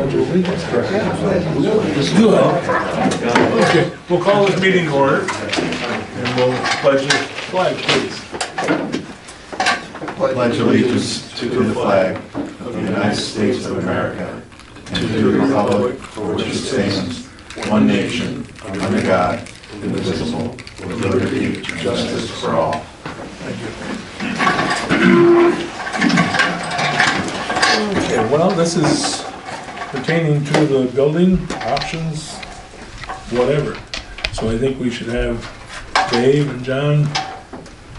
pledge allegiance. Okay, we'll call this meeting to order, and we'll pledge the flag, please. Pledge allegiance to the flag of the United States of America and to the republic for which it stands, one nation, under God, indivisible, with liberty and justice for all. Okay, well, this is pertaining to the building, options, whatever. So I think we should have Dave and John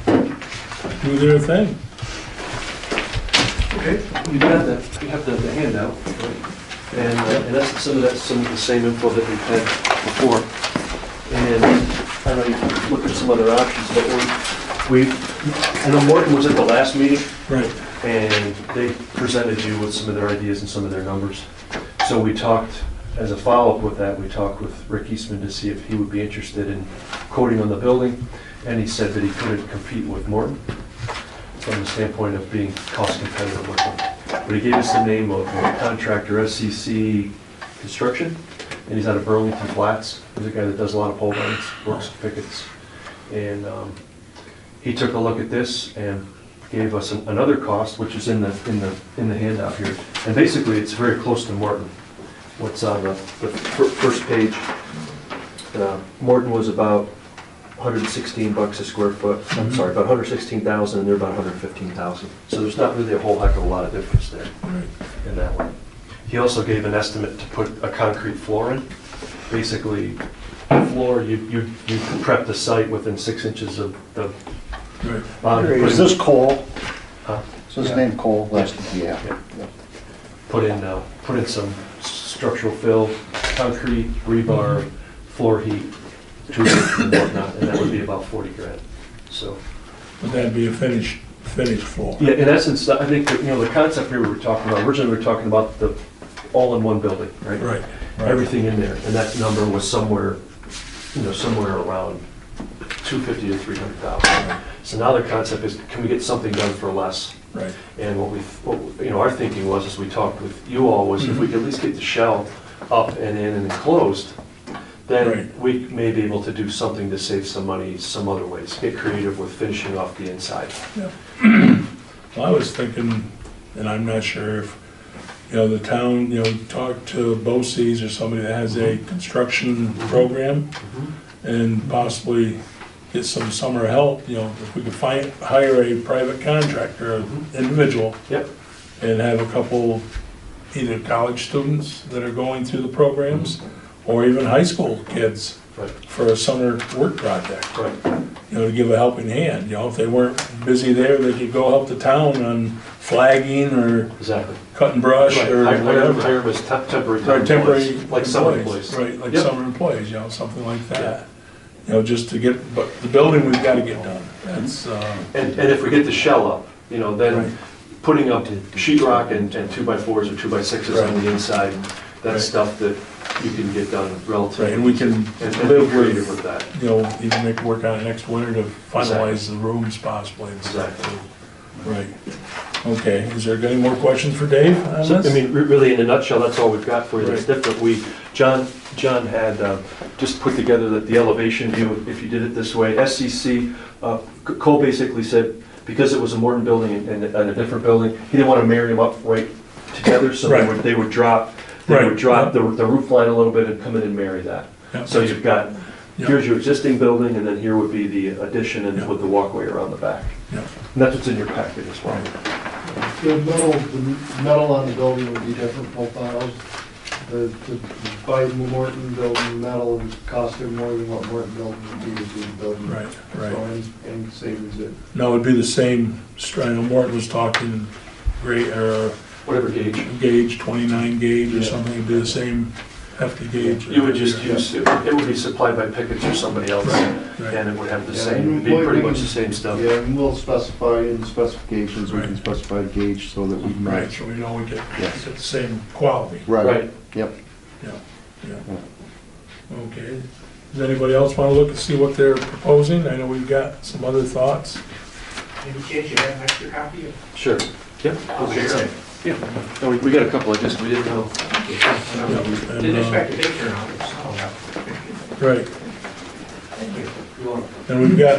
do their thing. Okay, you have the handout, right? And that's some of the same info that we've had before. And I know you can look at some other options, but I know Morton was at the last meeting. Right. And they presented you with some of their ideas and some of their numbers. So we talked, as a follow-up with that, we talked with Rick Eastman to see if he would be interested in quoting on the building, and he said that he couldn't compete with Morton from the standpoint of being cost competitive with them. But he gave us the name of a contractor, SCC Construction, and he's out of Burlington Flats. He's a guy that does a lot of pole barns, works pickets. And he took a look at this and gave us another cost, which is in the handout here. And basically, it's very close to Morton. What's on the first page, Morton was about 116 bucks a square foot. I'm sorry, about 116,000, and they're about 115,000. So there's not really a whole heck of a lot of difference there in that one. He also gave an estimate to put a concrete floor in. Basically, the floor, you prep the site within 6 inches of the boundary. Is this Cole? Huh? Is his name Cole? Yeah. Yeah. Put in some structural fill, concrete, rebar, floor heat, tubing and whatnot, and that would be about 40 grand. So, Would that be a finished floor? yeah, in essence, I think that, the concept here we were talking about, originally we were talking about the all-in-one building, right? Right. Everything in there, and that number was somewhere around 250 to 300,000. So now the concept is, can we get something done for less? Right. And our thinking was, as we talked with you all, was if we could at least get the shell up and in and enclosed, then we may be able to do something to save some money some other ways. Get creative with finishing off the inside. Yeah. Well, I was thinking, and I'm not sure if, the town, talk to BOCES or somebody that has a construction program and possibly get some summer help, if we could hire a private contractor, individual, and have a couple either college students that are going through the programs or even high school kids for a summer work project, to give a helping hand. If they weren't busy there, they could go help the town on flagging or cutting brush or whatever. Hire them as temporary like summer employees. Right, like summer employees, something like that. Just to get, but the building we've got to get done. That's and if we get the shell up, then putting up sheetrock and 2x4s or 2x6s on the inside, that's stuff that you can get done relatively. And we can live with that. Even make work on it next winter to finalize the rooms possibly. Exactly. Right. Okay. Is there any more questions for Dave on this? I mean, really, in a nutshell, that's all we've got for you. That's different. John had just put together the elevation view. If you did it this way, SCC, Cole basically said because it was a Morton building and a different building, he didn't want to marry them up right together, so they would drop. They would drop the roof line a little bit and come in and marry that. So you've got, here's your existing building, and then here would be the addition and with the walkway around the back. And that's what's in your packet as well. The metal on the building would be different profiles. The Morton building metal would cost more than what Morton building would be as a building. Right. So any savings it. No, it would be the same. Morton was talking whatever gauge, 29 gauge or something. It'd be the same hefty gauge. You would just use it. It would be supplied by Pickett's or somebody else, and it would have the same. It'd be pretty much the same stuff. Yeah, and we'll specify in the specifications. We can specify the gauge so that we can match. So we know we get the same quality. Right. Yep. Yeah. Okay. Does anybody else want to look and see what they're proposing? I know we've got some other thoughts. Any chance you have an extra copy of? Sure. Yep. Okay. Yeah, no, we got a couple, I just, we didn't know. And, Didn't expect a big turnout, so. right, Thank you. and we've got,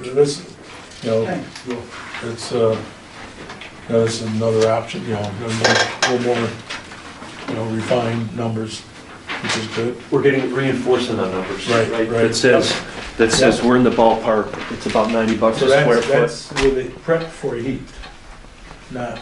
this, it's, this is another option, a little more, refined numbers, which is good. We're getting reinforcing on numbers. Right. That says we're in the ballpark, it's about $90 a So square foot. that's with it prep for heat, not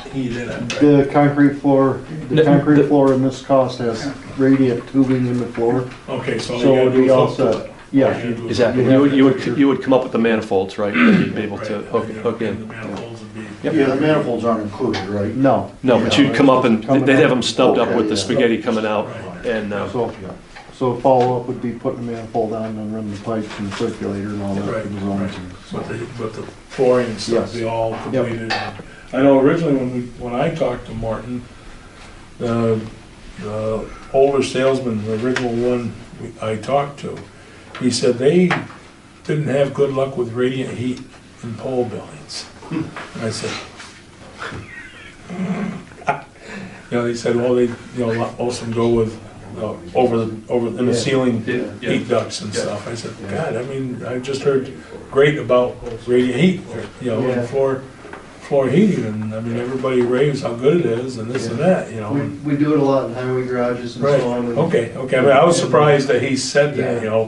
heat in it, right? The concrete floor, The- the concrete the- floor in this cost has radiant tubing in the floor, Okay, so all so you it gotta would do be is all hook to set. it. Yeah. All you do is Exactly, hook to it. you would come up with the manifolds, right, and you'd be able to Right, hook The in. manifolds would be. Yep. Yeah, the manifolds aren't included, right? No, No, but you'd come up and, they'd have them stubbed up Okay, with the yeah. spaghetti coming out, Right. and, so follow-up would be putting the manifold on and running the pipes and the circulator and all that Right, for the zones. right. But the flooring and stuff, Yes. be all completed. I know originally when I talked to Martin, the older salesman, the original one I talked to, he said they didn't have good luck with radiant heat in pole buildings. And I said, he said, well, they, most of them go with, over in the ceiling Yeah. heat ducts and Yeah. stuff. I said, God, I mean, I just heard great about radiant heat, Yeah. and floor heating, and I mean, everybody raves how good it is, and this and that, We do it a lot in highway garages and Right, so on. and- okay, I mean, I was surprised that he said that, Yeah. I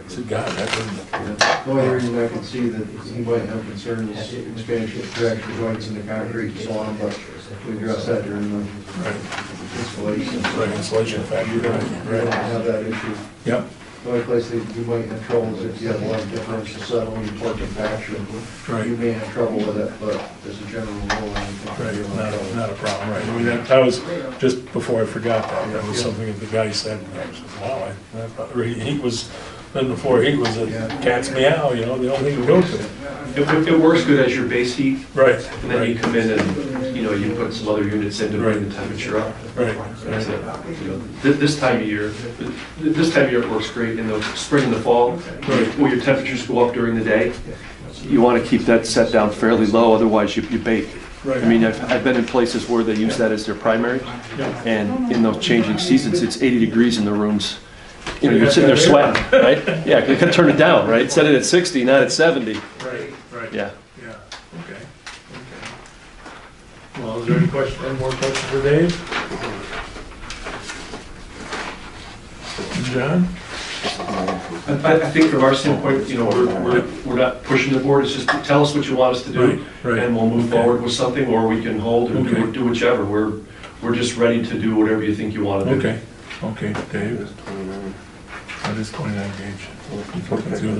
said, God, that didn't, The only reason I can see that he might have concerns is expansion of fracture joints in the concrete and so on, but we address that during the right, installation. right, insulation factor, We don't right, have that issue. yep, The only place that you might have trouble is if you have a lot of differential settling or compaction. right. You may have trouble with it, but as a general rule, I don't think Right, you will. not a problem, right. I mean, that was, just before I forgot that was something that the guy said, and I said, wow, I thought radiant heat was, then before heat was a cat's meow, the only thing to go to. it works good as your base heat, Right, and then you right, come in and, you put some other units in to bring the temperature up. right, That's right, it. This time of year, it works great in the spring and the fall, where your temperatures go up during the day. You want to keep that set down fairly low, otherwise you bake. right. I mean, I've been in places where they use that as their primary, and in those changing seasons, it's 80 degrees in the rooms. You're sitting there sweating, right? Yeah, you can turn it down, right? Set it at 60, not at 70. Right, right. Yeah. Yeah, okay. Well, is there any more questions for Dave? John? I think from our standpoint, we're not pushing the board, it's just tell us what you want us to Right, do, right. and we'll move Okay. forward with something, or we can hold or Okay. do whichever. We're just ready to do whatever you think you want to do. Okay, Dave? That is 29 gauge. He's looking through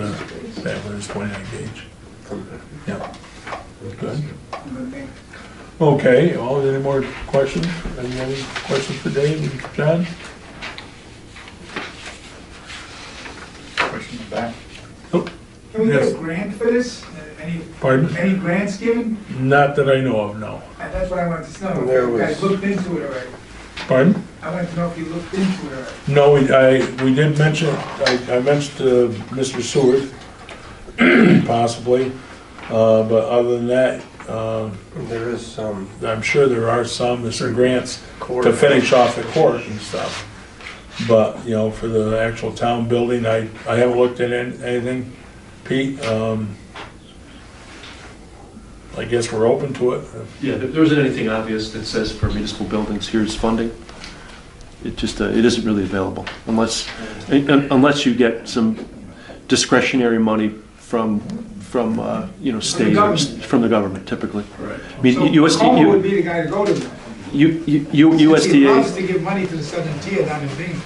that, but it's 29 gauge. Yeah. Good. Okay, any more questions? Any questions for Dave and John? Question back. Can we get a grant for this? Pardon? Any grants given? Not that I know of, no. That's what I wanted to know. There You guys was- looked into it already. Pardon? I wanted to know if you looked into it already. No, we did mention, I mentioned to Mr. Seward, possibly, but other than that, There is some I'm sure there are some grants to finish off the court and stuff. But, for the actual town building, I haven't looked at anything. Pete, I guess we're open to it. Yeah, there isn't anything obvious that says for municipal buildings, here's funding. It just, it isn't really available unless you get some discretionary money from state, government. from the government typically. Right. I mean, So Como would be the guy to go to then. He loves USDA, to give money to the Southern Tier down in Binghamton.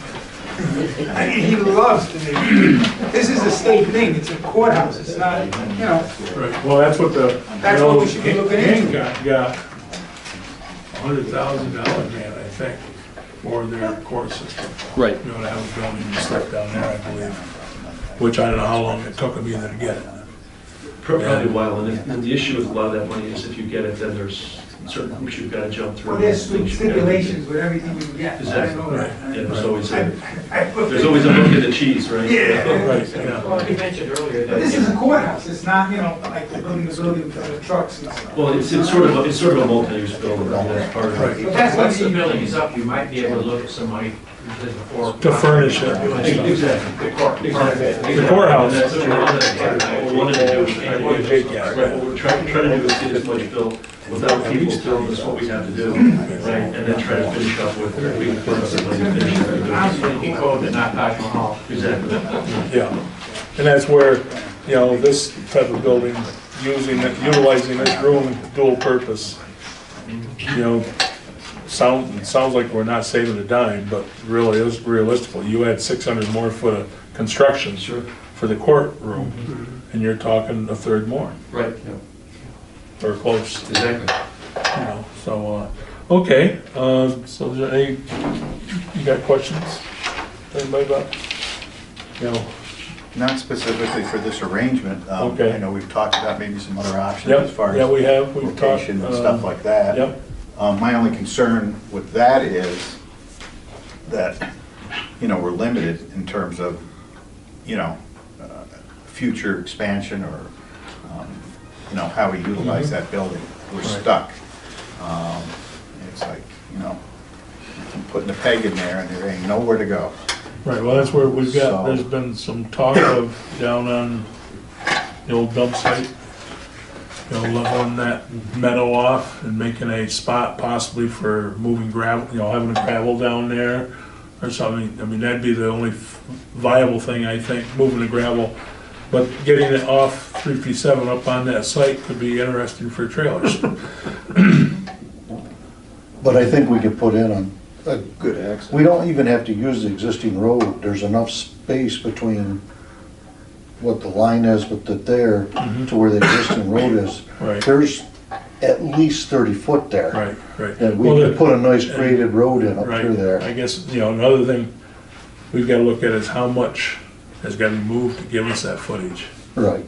He loves to do. This is a state thing, it's a courthouse, it's not, Right, well, that's what That's what we should be looking into. Hancock got $100,000 grant, I think, for their court system. right. To have a building and stuff down there, I believe, which I don't know how long it took them either to get it. Probably a while, and the issue with a lot of that money is if you get it, then there's certain hoops you've got to jump through. Well, there's things you've gotta do. stipulations with everything you get. I know that. Yeah, there's always I- a, I put- there's always a hook in the cheese, right? Yeah. Right, yeah. Well, you mentioned earlier But that. this is a courthouse, it's not, you know, like the building with the trucks and stuff. Well, it's sort of a multi-use building, that's part of it. But that's Once what the building is up, you might be able to look at some money before. To furnish it. Exactly. The courthouse. That's what we wanted to do. Yeah. Right, what we're trying to do is get as much built without people telling us what we have to do, right? And then try to finish up with, we can put something to finish what we Honestly, he called it not Taj Mahal. do. Exactly. Yeah, and that's where, you know, this type of building, utilizing this room dual purpose, you know, sounds like we're not saving a dime, but really, is realistically, you add 600 more foot of construction Sure. for the courtroom, and you're talking a third more, Right, yeah, or close, exactly. you know, so, okay, so is there any, you got questions? Anybody about, you know, Not specifically for this arrangement. Okay. I know we've talked about maybe some other options as yep, far yeah, as we have, we've talked. location and stuff like that. Yep, My only concern with that is that, you know, we're limited in terms of, you know, future expansion or, you know, how we utilize that building. We're Right. stuck. It's like, you know, I'm putting a peg in there and there ain't nowhere to go. right, well, that's where we've got, So- there's been some talk of down on the old dump site, you know, leveling that meadow off and making a spot possibly for moving gravel, you know, having a gravel down there or something. I mean, that'd be the only viable thing, I think, moving the gravel. But getting it off 357 up on that site could be interesting for trailers. But I think we could put in a Good access. we don't even have to use the existing road. There's enough space between what the line is with the there to where the existing road is. Right, There's at least 30 foot there. right, right. And Well, we the- could put a nice graded road in up Right, through there. I guess, you know, another thing we've gotta look at is how much has gotta be moved to give us that footage. Right.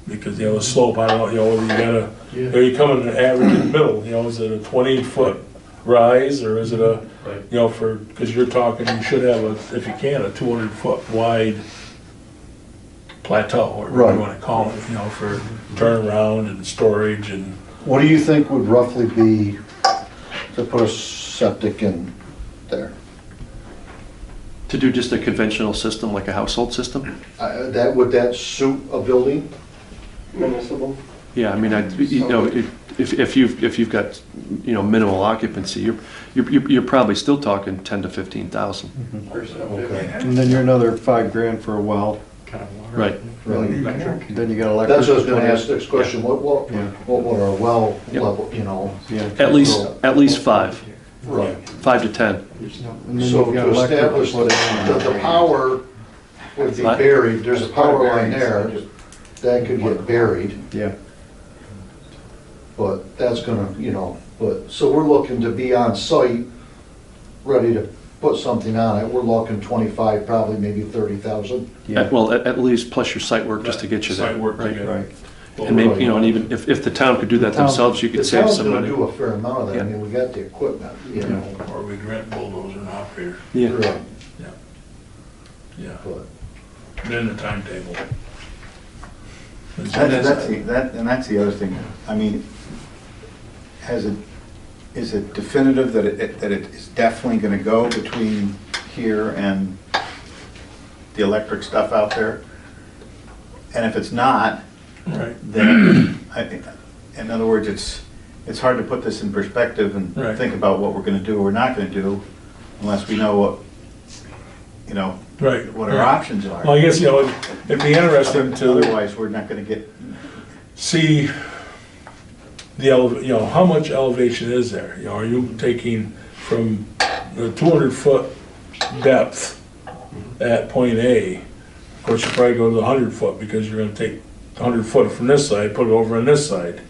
Because, you know, the slope, I don't know, you know, whether you gotta, you know, you come in an average in the middle, you know, is it a 20-foot rise, or is it a, Right. you know, because you're talking, you should have a, if you can, a 200-foot wide plateau, or whatever Right. you wanna call it, you know, for turnaround and storage and, What do you think would roughly be to put a septic in there? To do just a conventional system, like a household system? Would that suit a building? Municipal. Yeah, I mean, you know, if you've got, you know, minimal occupancy, you're probably still talking 10 to 15,000. And then you're another $5,000 for a well. Right. Right. Electric. Then you got electric. That's what I was gonna ask next question, what Yeah. would our well Yep. level, you know? Yeah. At least 5, Right. 5 to 10. And then So you've got to electric establish put in. the power would be What? buried, there's a power line there, that could get buried, Yeah. but that's gonna, you know, so we're looking to be on site, ready to put something on it, we're looking 25, probably maybe 30,000. Yeah. Well, at least plus your site work just to get you there. site work to Right. get. Right. And maybe, you know, and even if the town could do that The town- themselves, you The could save town's some gonna money. do a fair amount of that, I Yeah. mean, we got the equipment, you know. Or we'd rent bulldozer and operator, Yeah. Right, yeah, but then the timetable. That's the other thing. I mean, is it definitive that it is definitely gonna go between here and the electric stuff out there? And if it's not, Right, then, in other words, it's hard to put this in perspective and Right. think about what we're gonna do or we're not gonna do unless we know what, you know, right. what our right. options Well, are. I guess, you know, it'd be interesting to Otherwise, we're not gonna get, see you know, how much elevation is there? You know, are you taking from the 200-foot depth at point A? Of course, you probably go to the 100-foot because you're gonna take 100 foot from this side, put it over on this side.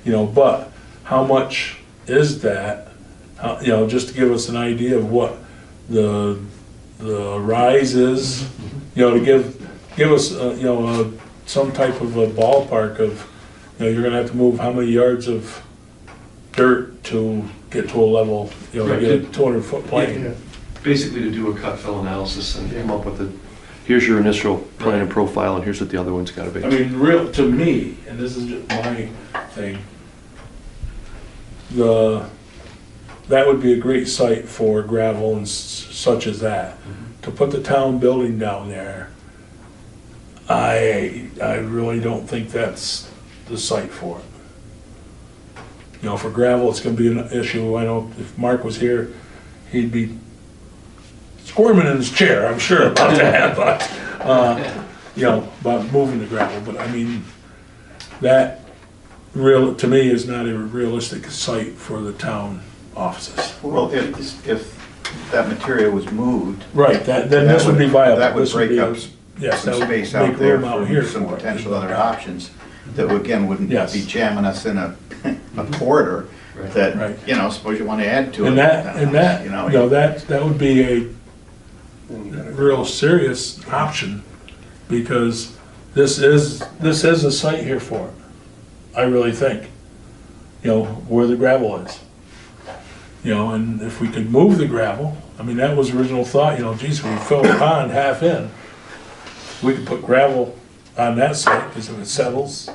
You know, but how much is that? You know, just to give us an idea of what the rise is, you know, to give us, you know, some type of a ballpark of, you know, you're gonna have to move how many yards of dirt to get to a level, you know, to Right. get a 200-foot Yeah. plane. Basically to do a cut fill analysis and come up with here's your initial plan and profile, and here's what the other one's gotta be. I mean, real, to me, and this is just my thing, that would be a great site for gravel and such as that. To put the town building down there, I really don't think that's the site for it. You know, for gravel, it's gonna be an issue. I know if Mark was here, he'd be squirming in his chair, I'm sure about that, but, you know, about moving the gravel. But I mean, that to me, is not a realistic site for the town offices. Well, if that material was moved, Right, then this would be viable. that would This break be up yes, that some would space make out there room out here for some for it. potential other options that, again, wouldn't Yes. be jamming us in a corridor Right. that, Right. you know, suppose you want to add to it. And that, you you know, know, that would be a real serious option, because this is a site here for it. I really think, you know, where the gravel is. You know, and if we could move the gravel, I mean, that was the original thought, you know, geez, we fill the pond half in, we could put gravel on that site, because if it settles,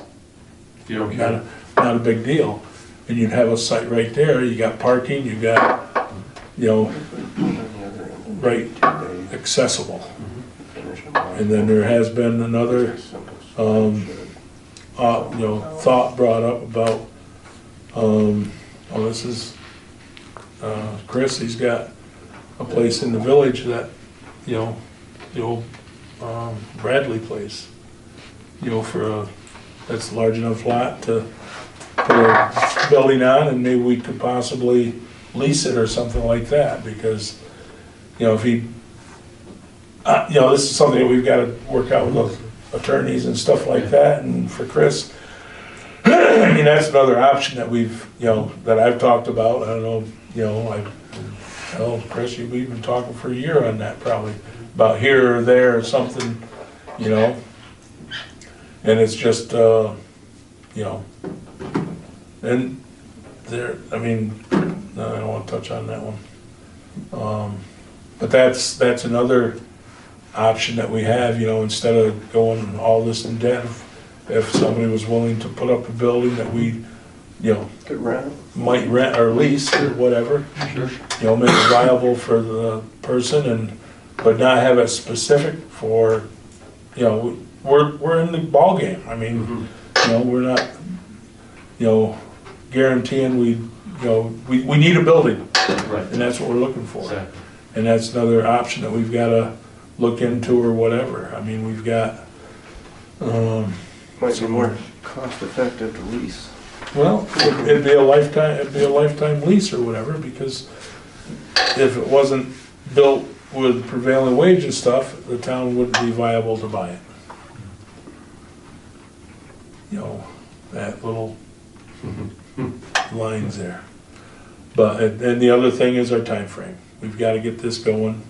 You don't not care. not a big deal. And you'd have a site right there, you got parking, you got, you know, right accessible. And then there has been another, you know, thought brought up about, this is, Chris, he's got a place in the village that, you know, the old, Bradley place, you know, that's a large enough lot to put a building on, and maybe we could possibly lease it or something like that, because, you know, if he, you know, this is something that we've got to work out with the attorneys and stuff like that, and for Chris, I mean, that's another option that we've, you know, that I've talked about. I don't know, you know, Chris, you've been talking for a year on that probably, about here or there or something, you know, and it's just, you know, and there, I mean, no, I don't want to touch on that one. But that's another option that we have, you know, instead of going all this in debt, if somebody was willing to put up a building that we, you know, Could rent. might rent or lease or whatever, Sure. you know, make it viable for the person, but not have it specific for, you know, we're in the ballgame. I mean, you know, we're not, you know, guaranteeing you know, we need a building, Right. and that's what we're looking for. Exactly. And that's another option that we've got to look into or whatever. I mean, we've got, Might be more cost effective to lease. well, it'd be a lifetime lease or whatever, because if it wasn't built with prevailing wage and stuff, the town wouldn't be viable to buy it. You know, that little lines there. But, and the other thing is our time frame. We've got to get this going,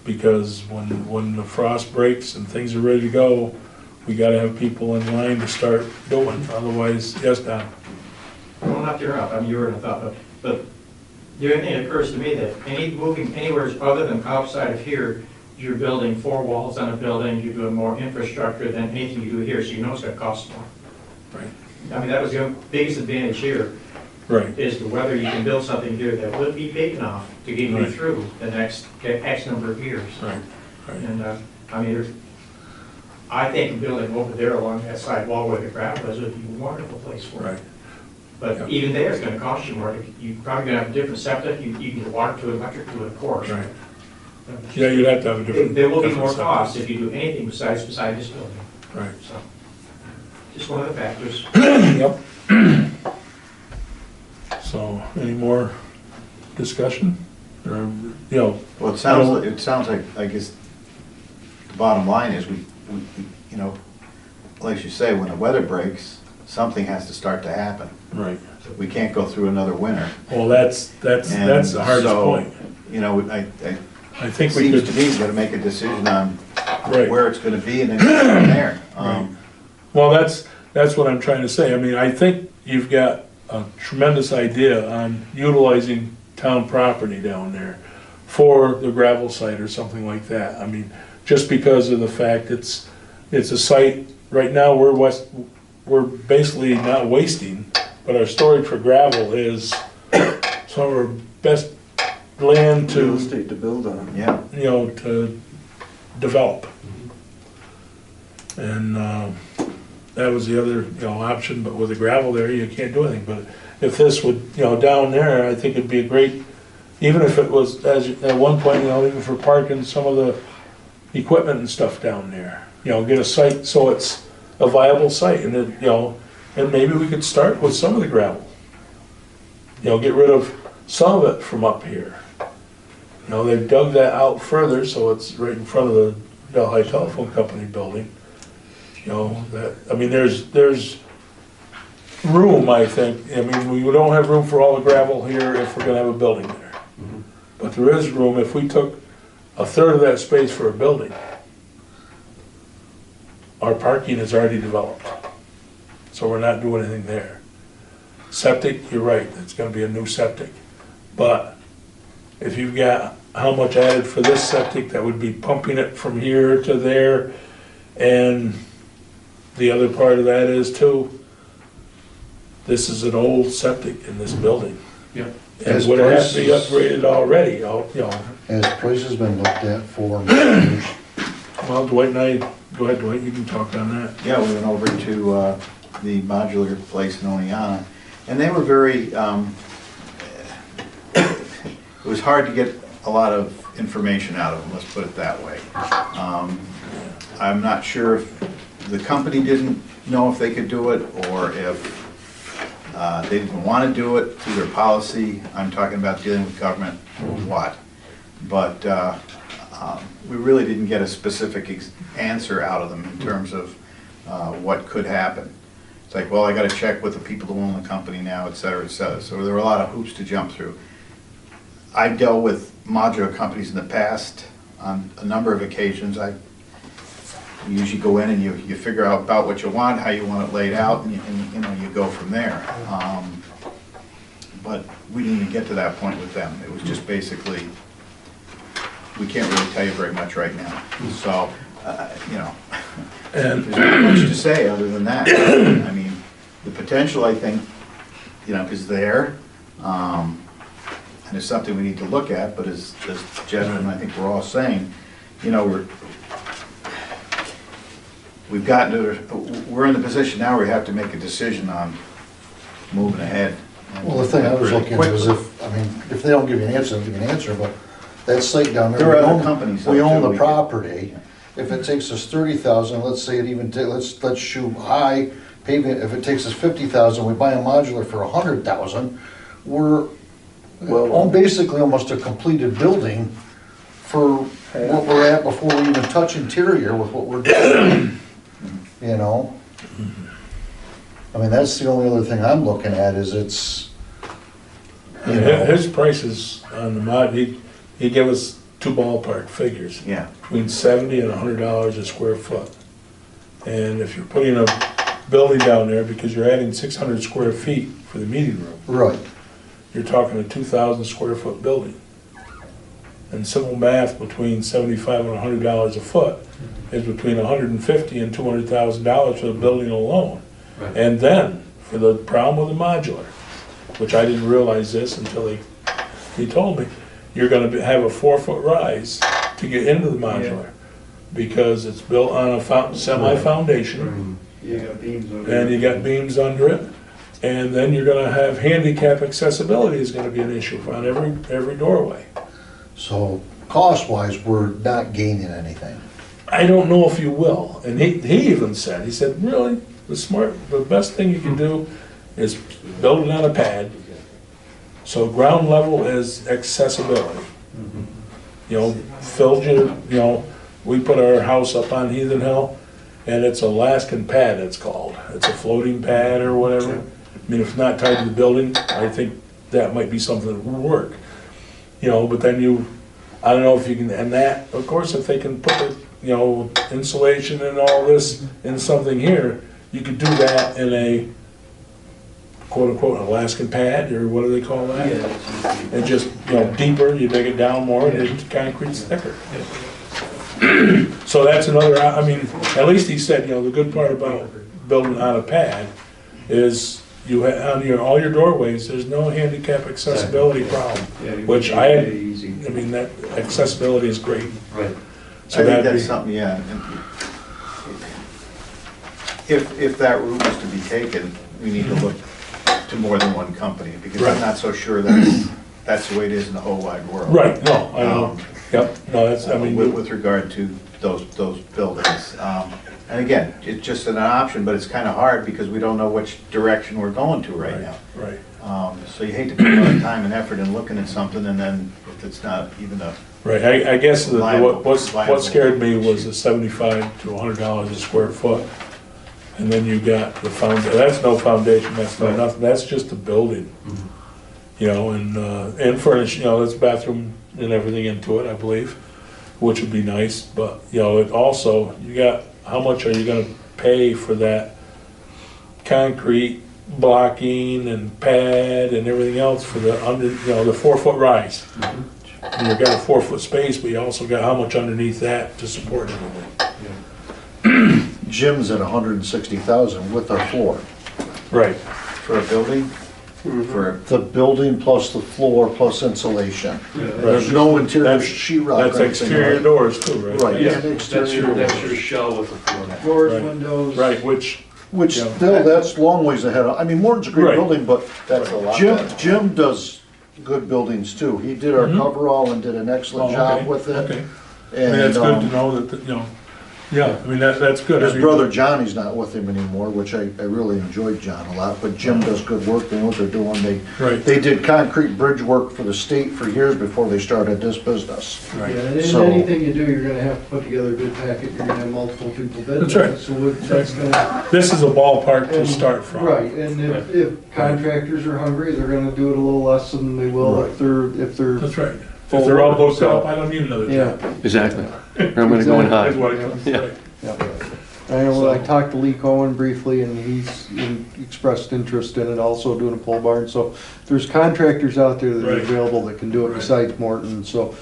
because when the frost breaks and things are ready to go, we got to have people in line to start doing, otherwise, yes, Don? Well, not to interrupt, I'm you were in a thought, but the only thing that occurs to me that moving anywhere other than outside of here, you're building 4 walls on a building, you're doing more infrastructure than anything you do here, so you know it's gonna cost more. Right. I mean, that was the biggest advantage here, Right, is whether you can build something here that will be big enough to get you Right. through the next X number of years. right, right. And, I mean, I think building over there along that side wall where the gravel is would be a wonderful place for it. Right, But Yeah. even there, it's gonna cost you more. You're probably gonna have a different septic, you can get water to it, electric to it, of course. right. Yeah, you'd have to have a different. There will be more different cost setup. if you do anything beside this building, Right. so. Just one of the factors. Yep. So, any more discussion? Or, you know, Well, it sounds like, I guess, the bottom line is we, you know, like you say, when the weather breaks, something has to start to happen. right. We can't go through another winter. Well, that's And the hardest so, point. You know, I think we seems could, to me, we've got to make a decision on right. where it's going to be and then go from there. Well, that's what I'm trying to say. I mean, I think you've got a tremendous idea on utilizing town property down there for the gravel site or something like that. I mean, just because of the fact it's a site, right now, we're basically not wasting, but our storage for gravel is some of our best land Real to, estate to build on. Yeah. you know, to develop. And that was the other, you know, option, but with the gravel there, you can't do anything. But if this would, you know, down there, I think it'd be a great, even if it was, as at one point, you know, even for parking some of the equipment and stuff down there. You know, get a site so it's a viable site, and then, you know, and maybe we could start with some of the gravel. You know, get rid of some of it from up here. You know, they've dug that out further, so it's right in front of the Delhi Telephone Company building. You know, that, I mean, there's room, I think. I mean, we don't have room for all the gravel here if we're gonna have a building there. But there is room, if we took a third of that space for a building, our parking is already developed. So we're not doing anything there. Septic, you're right, it's gonna be a new septic. But if you've got how much added for this septic, that would be pumping it from here to there. And the other part of that is too, this is an old septic in this building. Yep. And it would have to be upgraded already, you know. Has prices been looked at for years? Well, Dwight and I, go ahead, Dwight, you can talk on that. Yeah, we went over to the modular place in Oneonta, and they were very, it was hard to get a lot of information out of them, let's put it that way. I'm not sure if the company didn't know if they could do it, or if they didn't want to do it through their policy. I'm talking about dealing with government or what. But we really didn't get a specific answer out of them in terms of what could happen. It's like, well, I got to check with the people who own the company now, et cetera, et cetera. So there were a lot of hoops to jump through. I've dealt with modular companies in the past on a number of occasions. You usually go in and you figure out about what you want, how you want it laid out, and you know, you go from there. But we didn't even get to that point with them. It was just basically, we can't really tell you very much right now. So, you know, And there's not much to say other than that. I mean, the potential, I think, you know, is there. And it's something we need to look at, but as gentlemen, I think we're all saying, you know, we're in the position now where we have to make a decision on moving ahead. Well, the thing I was Really looking at is quickly. if they don't give you an answer, they'll give you an answer, but that site down there. There are we other own- companies, We though, own too, the we could- property. If it takes us 30,000, let's say it even, let's shoot high, pavement, if it takes us 50,000, we buy a modular for 100,000, we're, basically almost a completed building for what we're at before we even touch interior with what we're doing. You know? I mean, that's the only other thing I'm looking at is it's, you know. his prices on the mod, he gave us two ballpark figures, Yeah, between $70 and $100 a square foot. And if you're putting a building down there, because you're adding 600 square feet for the meeting room, Right. you're talking a 2,000 square foot building. And simple math, between $75 and $100 a foot is between $150 and $200,000 for the building alone. Right. And then, for the problem with the modular, which I didn't realize this until he told me, you're gonna have a 4-foot rise to get into the modular, because it's built on a semi-foundation, You got beams over and you got beams under it, and then you're gonna have handicap accessibility is gonna be an issue on every doorway. So cost-wise, we're not gaining anything. I don't know if you will, and he even said, he said, really, the best thing you can do is build it on a pad, so ground level is accessibility. You know, we put our house up on Heathen Hill, and it's Alaskan pad, it's called. It's a floating pad or whatever. I mean, if it's not tied to the building, I think that might be something that would work. You know, but then I don't know if you can, and that, of course, if they can put the, you know, insulation and all this in something here, you could do that in a quote-unquote Alaskan pad, or what do they call that? And just, you know, deeper, you dig it down more, and the concrete's thicker. So that's another, I mean, at least he said, you know, the good part about building on a pad is you have, on your, all your doorways, there's no handicap accessibility problem, which I mean, that accessibility is great. Right. So I think that'd that's be, something, yeah. and If that route is to be taken, we need to look to more than one company, because I'm Right. not so sure that's the way it is in the whole wide world. right, no, I don't, yep, no, that's, I mean, With regard to those buildings. And again, it's just an option, but it's kind of hard because we don't know which direction we're going to right now. right. So you hate to put a lot of time and effort in looking at something, and then if it's not even a, Right, I guess Viable- what viable. scared me was the $75 to $100 a square foot. And then you got the that's no foundation, that's no nothing, that's just a building. You know, and furnish, you know, there's bathroom and everything into it, I believe, which would be nice, but, you know, it also, you got, how much are you gonna pay for that concrete blocking and pad and everything else for the under, you know, the 4-foot rise? And you've got a 4-foot space, but you also got how much underneath that to support everything? Gym's at 160,000 with our floor. Right, for a building, for, The building plus the floor plus insulation. There's no interior That's- sheetrock. that's or anything exterior like- doors too, right? Right, Yeah. and That's your exterior. shell with the floor. Doors, Right. windows. Right, which, Which Yeah. still, that's long ways ahead of, I mean, Morton's a great Right. building, but that's a lot Jim, better. Jim does good buildings too. He did our Mhm. coverall and did an excellent oh, job okay, with it. okay. I mean, that's And, good to know that, you know, yeah, I mean, that's good. his I mean, brother Johnny's not with him anymore, which I really enjoyed John a lot, but Jim does good work. They know what they're doing. Right, They did concrete bridge work for the state for years before they started this business. Yeah, right, and in So- anything you do, you're gonna have to put together a bid packet, you're gonna have multiple people bid. That's on right. it, So that's gonna. this is a ballpark to and- start from. Right, and if contractors are hungry, they're gonna do it a little less than they will if they're, That's right. If they're all booked up, I don't need another yeah. job. Exactly. I'm gonna go in high. That's what it comes, Yeah. right. Yeah. I know, I talked to Lee Cohen briefly, and he's expressed interest in it, also doing a pole barn, so there's contractors out there that are Right. available that can do it Right. besides Morton, so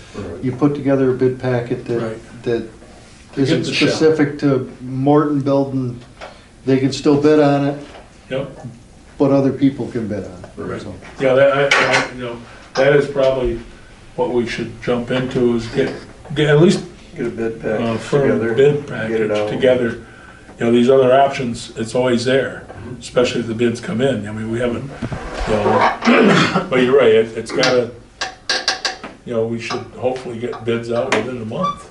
you put together a bid packet Right. that To isn't get the shell. specific to Morton building, they can still bid on it, Yep, but other people can bid on it. Right. so. yeah, you know, that is probably what we should jump into is get at least Get a bid a package firm together. bid get it package out. together. You know, these other options, it's always there, especially if the bids come in. I mean, we haven't, you know, but you're right, it's gotta, you know, we should hopefully get bids out within a month.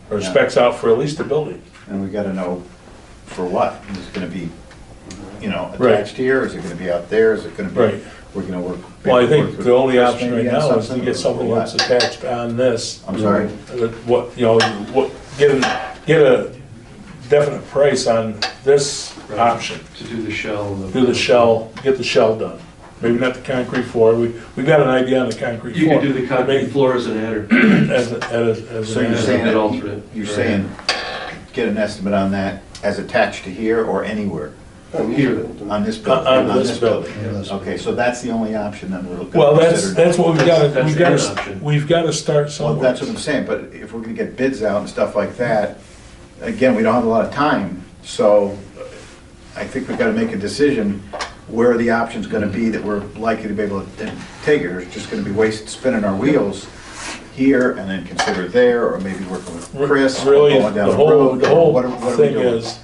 Or Yeah. specs out for at least a building. and we gotta know for what. Is it gonna be, you know, Right. attached here, is it gonna be out there, is it gonna be, Right. we're gonna work. Well, I work think with the only Chris option right maybe on now is to something, get or something what? that's attached on this. I'm sorry? What, you know, what, get a definite price on this Right. option. To do the shell. and Do the shell, get the shell done. Maybe not the concrete floor, we got an idea on the concrete You floor. could do the concrete floor as an adder. As So an you're add. saying An alternate. You're saying, get an estimate on that as attached to here or anywhere Here. on this building? On this building. Okay, so that's the only option that we're looking. Well, that's what we've got, That's the other option. we've got to start Well, somewhere. that's what I'm saying, but if we're gonna get bids out and stuff like that, again, we don't have a lot of time, so I think we've gotta make a decision where the option's gonna be that we're likely to be able to take it, or it's just gonna be spinning our wheels here and then consider there, or maybe working with Chris, or Really, going down the the whole, road, the or whole what are we thing doing? is,